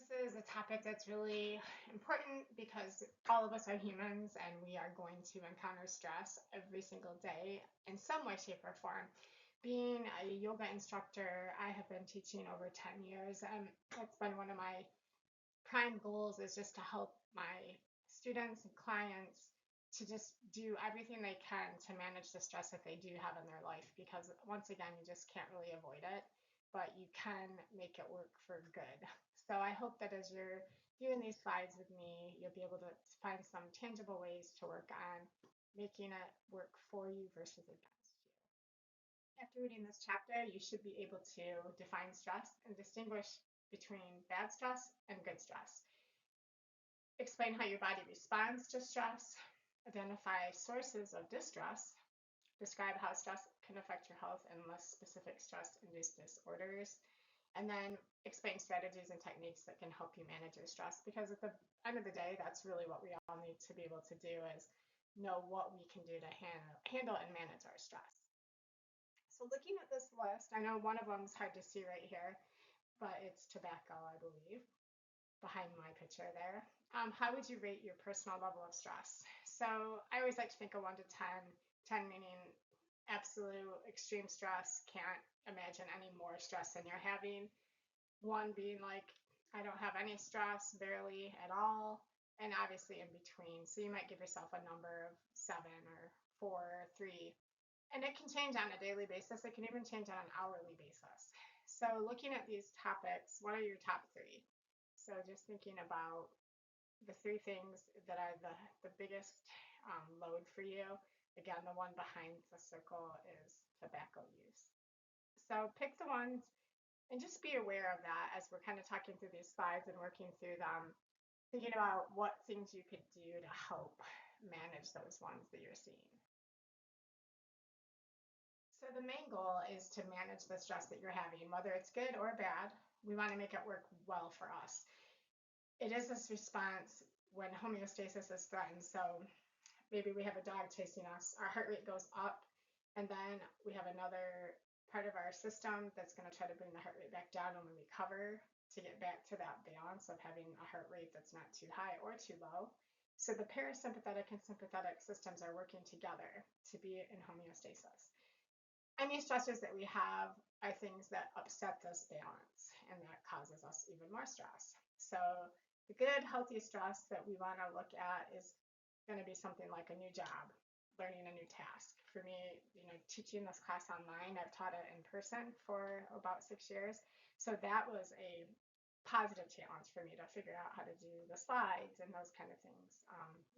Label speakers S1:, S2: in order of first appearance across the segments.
S1: This is a topic that's really important because all of us are humans and we are going to encounter stress every single day in some way, shape, or form. Being a yoga instructor, I have been teaching over 10 years, and it's been one of my prime goals is just to help my students and clients to just do everything they can to manage the stress that they do have in their life because once again you just can't really avoid it, but you can make it work for good. So I hope that as you're doing these slides with me, you'll be able to find some tangible ways to work on making it work for you versus against you. After reading this chapter, you should be able to define stress and distinguish between bad stress and good stress. Explain how your body responds to stress, identify sources of distress, describe how stress can affect your health and list specific stress-induced disorders, and then explain strategies and techniques that can help you manage your stress, because at the end of the day, that's really what we all need to be able to do is know what we can do to handle and manage our stress. So looking at this list, I know one of them is hard to see right here, but it's tobacco, I believe, behind my picture there. How would you rate your personal level of stress? So I always like to think of 1 to 10, 10 meaning absolute extreme stress, can't imagine any more stress than you're having. 1 being like, I don't have any stress, barely at all, and obviously in between. So you might give yourself a number of 7 or 4 or 3. And it can change on a daily basis. It can even change on an hourly basis. So looking at these topics, what are your top 3? So just thinking about the 3 things that are the biggest load for you. Again, the one behind the circle is tobacco use. So pick the ones and just be aware of that as we're kind of talking through these slides and working through them, thinking about what things you could do to help manage those ones that you're seeing. So the main goal is to manage the stress that you're having, whether it's good or bad. We want to make it work well for us. It is this response when homeostasis is threatened. So maybe we have a dog chasing us, our heart rate goes up, and then we have another part of our system that's going to try to bring the heart rate back down when we recover to get back to that balance of having a heart rate that's not too high or too low. So the parasympathetic and sympathetic systems are working together to be in homeostasis. Any stressors that we have are things that upset this balance, and that causes us even more stress. So the good, healthy stress that we want to look at is going to be something like a new job, learning a new task. For me, teaching this class online, I've taught it in person for about 6 years. So that was a positive challenge for me to figure out how to do the slides and those kind of things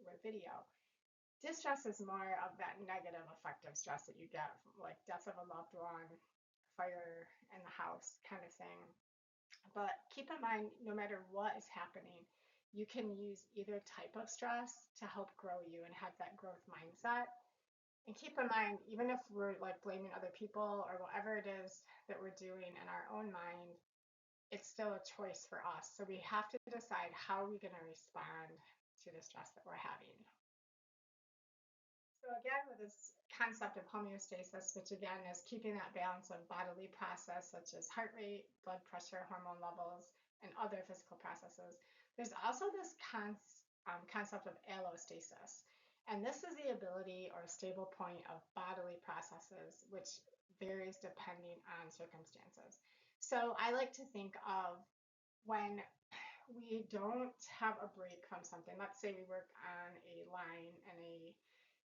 S1: with video. Distress is more of that negative effect of stress that you get from like death of a loved one, fire in the house kind of thing. But keep in mind, no matter what is happening, you can use either type of stress to help grow you and have that growth mindset. And keep in mind, even if we're like blaming other people or whatever it is that we're doing in our own mind, it's still a choice for us. So we have to decide how are we going to respond to the stress that we're having. So again, with this concept of homeostasis, which again is keeping that balance of bodily process such as heart rate, blood pressure, hormone levels, and other physical processes, there's also this concept of allostasis. And this is the ability or stable point of bodily processes, which varies depending on circumstances. So I like to think of when we don't have a break from something. Let's say we work on a line in a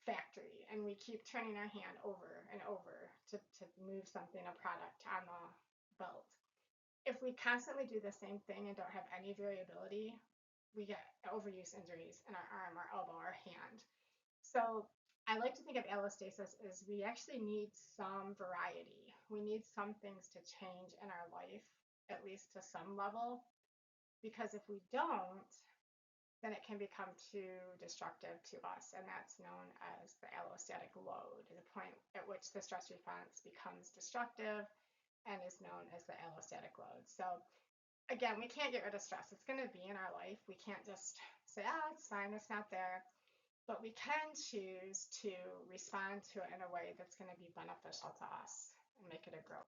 S1: factory and we keep turning our hand over and over to move something, a product on the belt. If we constantly do the same thing and don't have any variability, we get overuse injuries in our arm, our elbow, our hand. So I like to think of allostasis as we actually need some variety. We need some things to change in our life, at least to some level, because if we don't, then it can become too destructive to us, and that's known as the allostatic load, the point at which the stress response becomes destructive and is known as the allostatic load. So again, we can't get rid of stress. It's going to be in our life. We can't just say, it's fine, it's not there. But we can choose to respond to it in a way that's going to be beneficial to us and make it a growth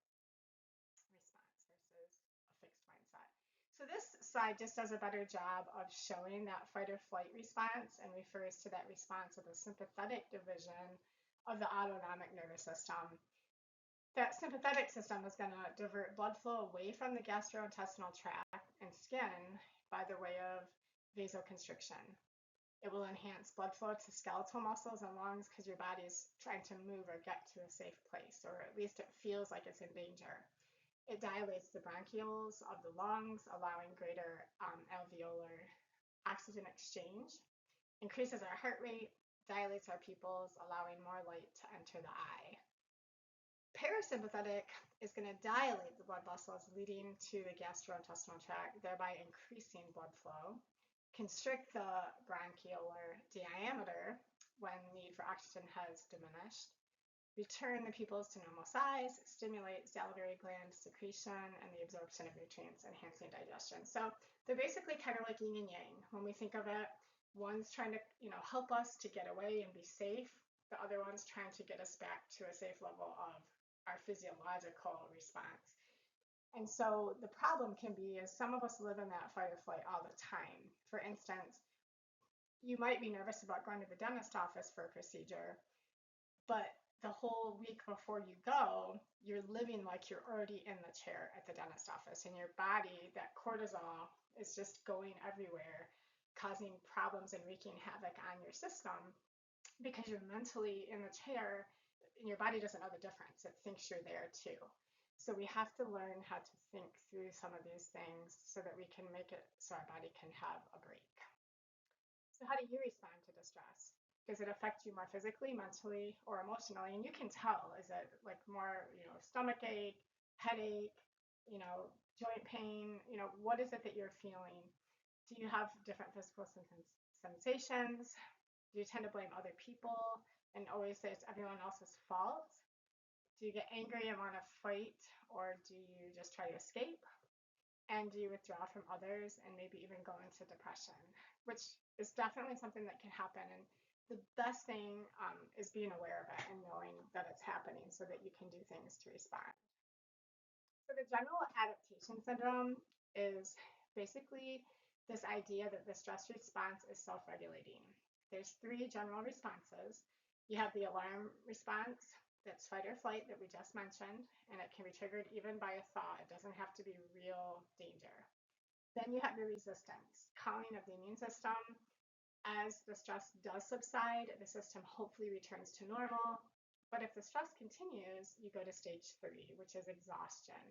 S1: response versus a fixed mindset. So this slide just does a better job of showing that fight or flight response and refers to that response of the sympathetic division of the autonomic nervous system. That sympathetic system is going to divert blood flow away from the gastrointestinal tract and skin by the way of vasoconstriction. It will enhance blood flow to skeletal muscles and lungs because your body is trying to move or get to a safe place, or at least it feels like it's in danger. It dilates the bronchioles of the lungs, allowing greater alveolar oxygen exchange, increases our heart rate, dilates our pupils, allowing more light to enter the eye. Parasympathetic is going to dilate the blood vessels leading to the gastrointestinal tract, thereby increasing blood flow, constrict the bronchiolar diameter when need for oxygen has diminished, return the pupils to normal size, stimulate salivary gland secretion and the absorption of nutrients, enhancing digestion. So they're basically kind of like yin and yang. When we think of it, one's trying to, help us to get away and be safe. The other one's trying to get us back to a safe level of our physiological response. And so the problem can be is some of us live in that fight or flight all the time. For instance, you might be nervous about going to the dentist office for a procedure, but the whole week before you go, you're living like you're already in the chair at the dentist office, and your body, that cortisol, is just going everywhere, causing problems and wreaking havoc on your system because you're mentally in the chair and your body doesn't know the difference. It thinks you're there too. So we have to learn how to think through some of these things so that we can make it so our body can have a break. So how do you respond to distress? Does it affect you more physically, mentally, or emotionally? And you can tell, is it like more, stomach ache, headache, joint pain? What is it that you're feeling? Do you have different physical sensations? Do you tend to blame other people and always say it's everyone else's fault? Do you get angry and want to fight, or do you just try to escape? And do you withdraw from others and maybe even go into depression, which is definitely something that can happen. And the best thing is being aware of it and knowing that it's happening so that you can do things to respond. So the general adaptation syndrome is basically this idea that the stress response is self-regulating. There's 3 general responses. You have the alarm response, that's fight or flight that we just mentioned, and it can be triggered even by a thought. It doesn't have to be real danger. Then you have your resistance, calming of the immune system. As the stress does subside, the system hopefully returns to normal. But if the stress continues, you go to stage 3, which is exhaustion.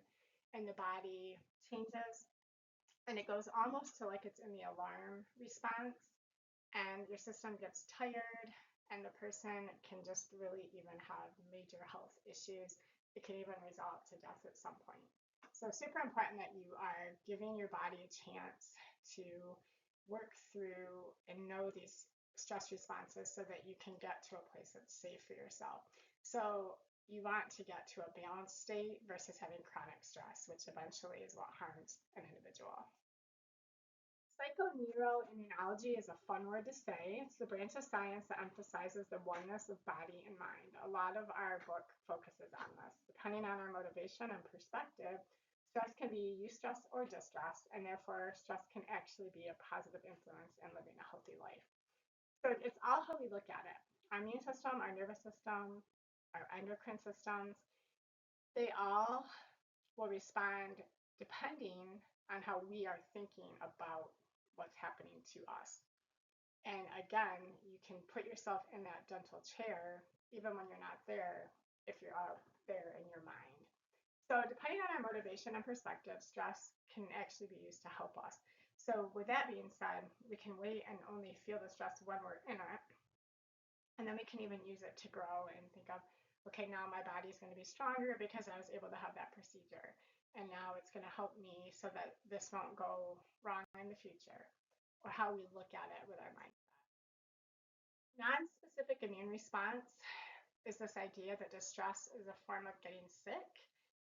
S1: And the body changes and it goes almost to like it's in the alarm response, and your system gets tired, and the person can just really even have major health issues. It can even resolve to death at some point. So super important that you are giving your body a chance to work through and know these stress responses so that you can get to a place that's safe for yourself. So you want to get to a balanced state versus having chronic stress, which eventually is what harms an individual. Psychoneuroimmunology is a fun word to say. It's the branch of science that emphasizes the oneness of body and mind. A lot of our book focuses on this. Depending on our motivation and perspective, stress can be eustress or distress, and therefore stress can actually be a positive influence in living a healthy life. So it's all how we look at it. Our immune system, our nervous system, our endocrine systems, they all will respond depending on how we are thinking about what's happening to us. And again, you can put yourself in that dental chair even when you're not there if you're out there in your mind. So depending on our motivation and perspective, stress can actually be used to help us. So with that being said, we can wait and only feel the stress when we're in it. And then we can even use it to grow and think of, okay, now my body's going to be stronger because I was able to have that procedure. And now it's going to help me so that this won't go wrong in the future, or how we look at it with our mindset. Non-specific immune response is this idea that distress is a form of getting sick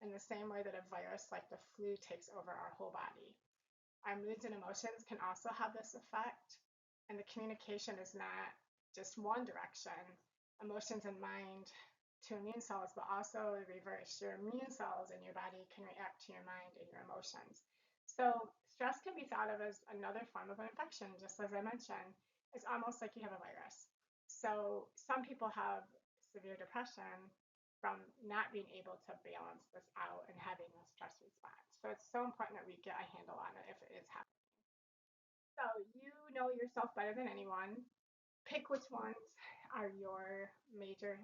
S1: in the same way that a virus like the flu takes over our whole body. Our moods and emotions can also have this effect, and the communication is not just one direction, emotions and mind to immune cells, but also the reverse. Your immune cells in your body can react to your mind and your emotions. So Stress can be thought of as another form of an infection, just as I mentioned. It's almost like you have a virus. So some people have severe depression from not being able to balance this out and having a stress response. So it's so important that we get a handle on it if it is happening. So you know yourself better than anyone. Pick which ones are your major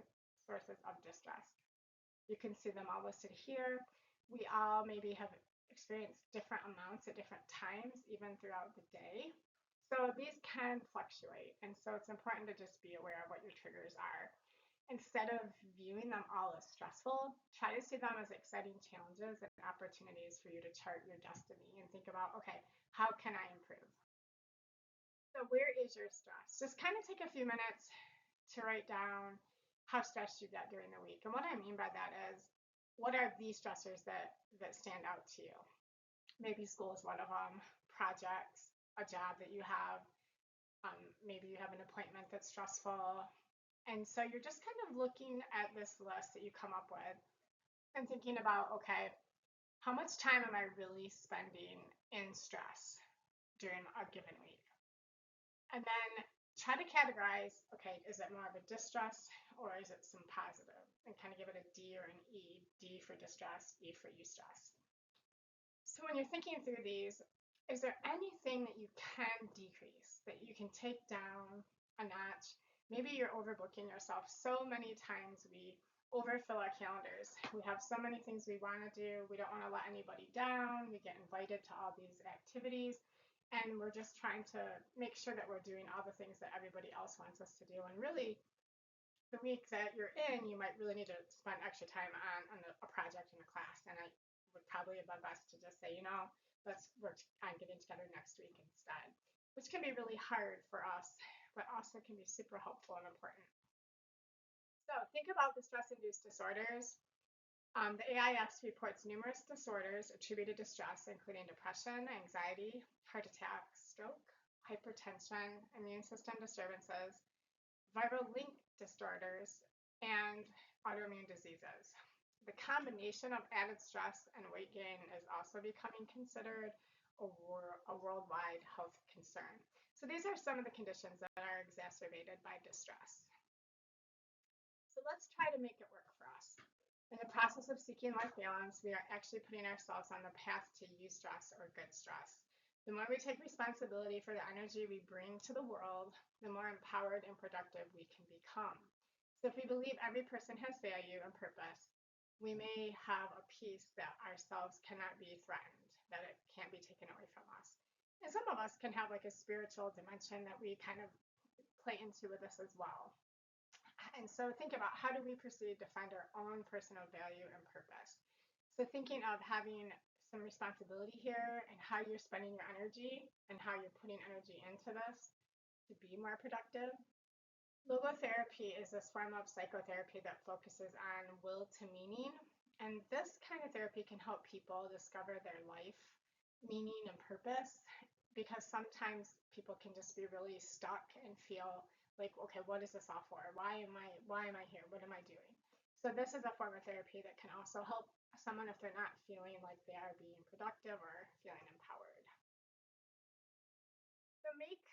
S1: sources of distress. You can see them all listed here. We all maybe have experienced different amounts at different times, even throughout the day. So these can fluctuate. And so it's important to just be aware of what your triggers are. Instead of viewing them all as stressful, try to see them as exciting challenges and opportunities for you to chart your destiny and think about, okay, how can I improve? So, where is your stress? Just kind of take a few minutes to write down how stressed you get during the week. And what I mean by that is, what are the stressors that stand out to you? Maybe school is one of them, projects, a job that you have, maybe you have an appointment that's stressful. And so you're just kind of looking at this list that you come up with and thinking about, okay, how much time am I really spending in stress during a given week? And then try to categorize, okay, is it more of a distress or is it some positive? And kind of give it a D or an E. D for distress, E for eustress. So when you're thinking through these, is there anything that you can decrease, that you can take down a notch? Maybe you're overbooking yourself. So many times we overfill our calendars. We have so many things we want to do. We don't want to let anybody down. We get invited to all these activities. And we're just trying to make sure that we're doing all the things that everybody else wants us to do. And really, the week that you're in, you might really need to spend extra time on a project in a class. And I would probably have been best to just say, let's work on getting together next week instead, which can be really hard for us, but also can be super helpful and important. So think about the stress-induced disorders. The AIS reports numerous disorders attributed to stress, including depression, anxiety, heart attack, stroke, hypertension, immune system disturbances, viral link disorders, and autoimmune diseases. The combination of added stress and weight gain is also becoming considered a worldwide health concern. So these are some of the conditions that are exacerbated by distress. So let's try to make it work for us. In the process of seeking life balance, we are actually putting ourselves on the path to eustress or good stress. The more we take responsibility for the energy we bring to the world, the more empowered and productive we can become. So if we believe every person has value and purpose, we may have a piece that ourselves cannot be threatened, that it can't be taken away from us. And some of us can have like a spiritual dimension that we kind of play into with this as well. And so think about, how do we proceed to find our own personal value and purpose? So thinking of having some responsibility here and how you're spending your energy and how you're putting energy into this to be more productive. Logotherapy is this form of psychotherapy that focuses on will to meaning. And this kind of therapy can help people discover their life meaning and purpose, because sometimes people can just be really stuck and feel like, okay, what is this all for? Why am I here? What am I doing? So this is a form of therapy that can also help someone if they're not feeling like they are being productive or feeling empowered. So make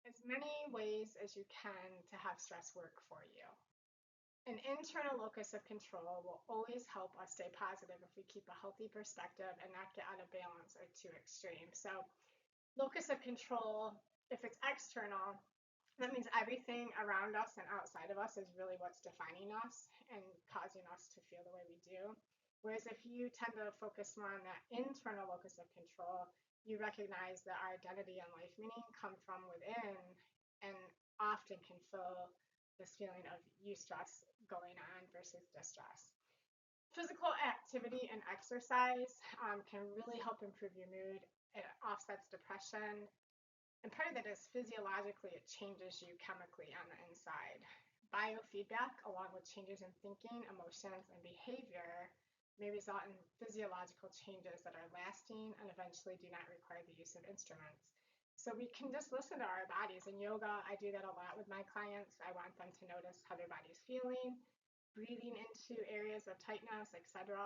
S1: as many ways as you can to have stress work for you. An internal locus of control will always help us stay positive if we keep a healthy perspective and not get out of balance or too extreme. So locus of control, if it's external, that means everything around us and outside of us is really what's defining us and causing us to feel the way we do. Whereas if you tend to focus more on that internal locus of control, you recognize that our identity and life meaning come from within and often can fill this feeling of eustress going on versus distress. Physical activity and exercise can really help improve your mood. It offsets depression. And part of that is physiologically, it changes you chemically on the inside. Biofeedback, along with changes in thinking, emotions, and behavior, may result in physiological changes that are lasting and eventually do not require the use of instruments. So we can just listen to our bodies. In yoga, I do that a lot with my clients. I want them to notice how their body's feeling, breathing into areas of tightness, etc.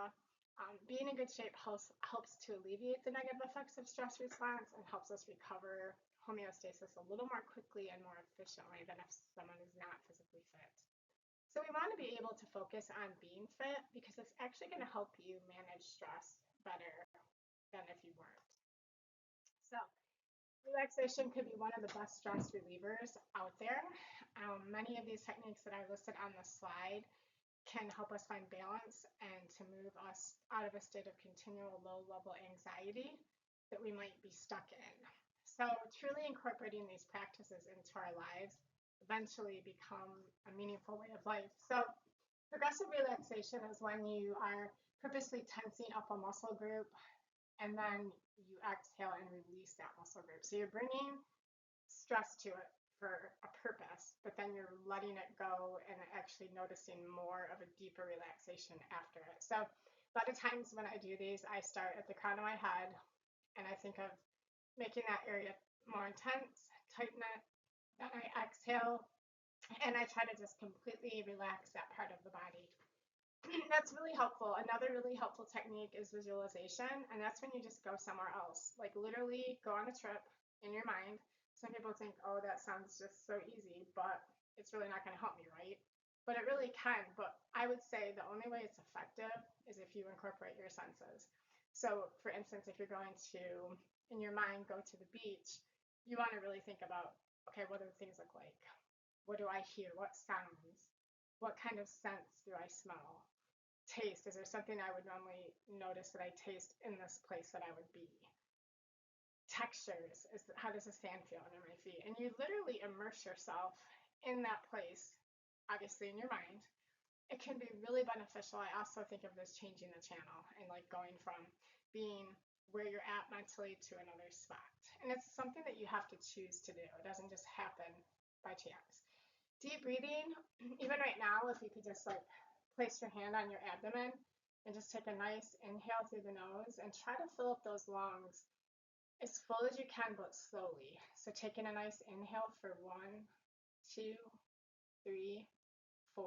S1: Being in good shape helps to alleviate the negative effects of stress response and helps us recover homeostasis a little more quickly and more efficiently than if someone is not physically fit. So we want to be able to focus on being fit because it's actually going to help you manage stress better than if you weren't. So relaxation could be one of the best stress relievers out there. Many of these techniques that I listed on the slide can help us find balance and to move us out of a state of continual low-level anxiety that we might be stuck in. So truly incorporating these practices into our lives eventually become a meaningful way of life. So progressive relaxation is when you are purposely tensing up a muscle group and then you exhale and release that muscle group. So you're bringing stress to it for a purpose, but then you're letting it go and actually noticing more of a deeper relaxation after it. So a lot of times when I do these, I start at the crown of my head and I think of making that area more intense, tighten it, then I exhale and I try to just completely relax that part of the body. That's really helpful. Another really helpful technique is visualization, and that's when you just go somewhere else, like literally go on a trip in your mind. Some people think, oh, that sounds just so easy, but it's really not going to help me, right? But it really can. But I would say the only way it's effective is if you incorporate your senses. So, for instance, if you're going to, in your mind, go to the beach, you want to really think about, okay, what do things look like? What do I hear? What sounds? What kind of scents do I smell? Taste. Is there something I would normally notice that I taste in this place that I would be? Textures, how does the sand feel under my feet? And you literally immerse yourself in that place, obviously in your mind. It can be really beneficial. I also think of this changing the channel and like going from being where you're at mentally to another spot. And it's something that you have to choose to do. It doesn't just happen by chance. Deep breathing, even right now, if you could just like place your hand on your abdomen and just take a nice inhale through the nose and try to fill up those lungs as full as you can, but slowly. So taking a nice inhale for 1, 2, 3, 4,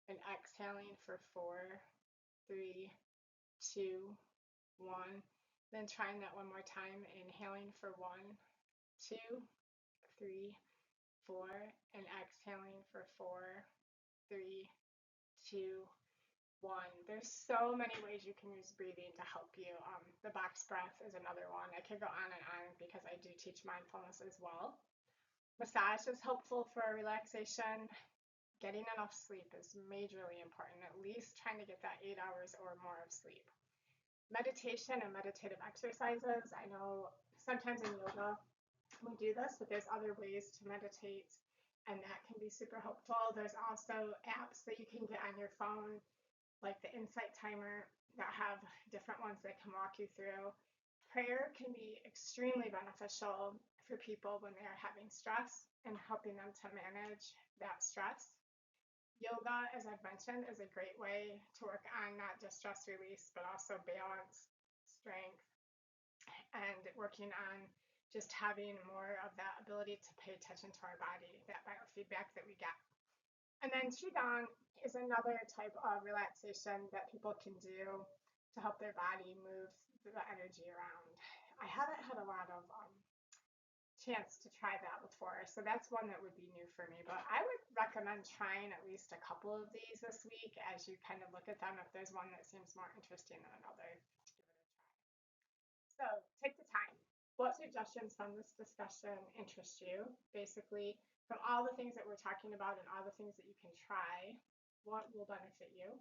S1: and exhaling for 4, 3, 2, 1. Then trying that one more time, inhaling for 1, 2, 3, 4, and exhaling for 4, 3, 2, 1. There's so many ways you can use breathing to help you. The box breath is another one. I could go on and on because I do teach mindfulness as well. Massage is helpful for relaxation. Getting enough sleep is majorly important, at least trying to get that 8 hours or more of sleep. Meditation and meditative exercises. I know sometimes in yoga we do this, but there's other ways to meditate, and that can be super helpful. There's also apps that you can get on your phone, like the Insight Timer, that have different ones that can walk you through. Prayer can be extremely beneficial for people when they are having stress and helping them to manage that stress. Yoga, as I've mentioned, is a great way to work on not just stress release, but also balance, strength, and working on just having more of that ability to pay attention to our body, that biofeedback that we get. And then Qigong is another type of relaxation that people can do to help their body move the energy around. I haven't had a lot of chance to try that before, so that's one that would be new for me. But I would recommend trying at least a couple of these this week as you kind of look at them. If there's one that seems more interesting than another, give it a try. So take the time. What suggestions from this discussion interest you? Basically, from all the things that we're talking about and all the things that you can try, what will benefit you?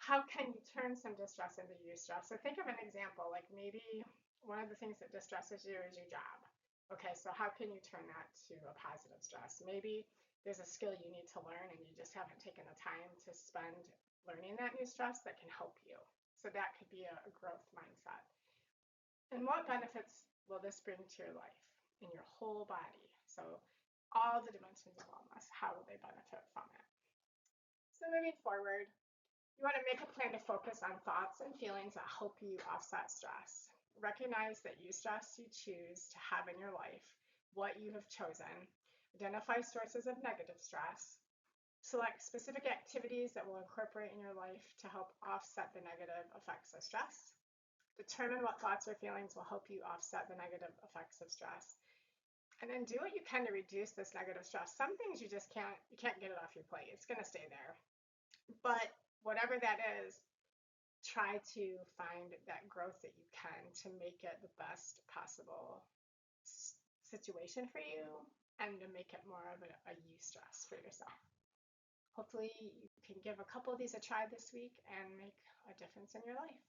S1: How can you turn some distress into eustress? So think of an example, like maybe one of the things that distresses you is your job. Okay, so how can you turn that to a positive stress? Maybe there's a skill you need to learn and you just haven't taken the time to spend learning that new stress that can help you. So that could be a growth mindset. And what benefits will this bring to your life in your whole body? So all the dimensions of wellness, how will they benefit from it? So moving forward, you want to make a plan to focus on thoughts and feelings that help you offset stress. Recognize that eustress you choose to have in your life, what you have chosen. Identify sources of negative stress. Select specific activities that will incorporate in your life to help offset the negative effects of stress. Determine what thoughts or feelings will help you offset the negative effects of stress. And then do what you can to reduce this negative stress. Some things you just can't get it off your plate. It's going to stay there. But whatever that is, try to find that growth that you can to make it the best possible situation for you and to make it more of a eustress for yourself. Hopefully you can give a couple of these a try this week and make a difference in your life.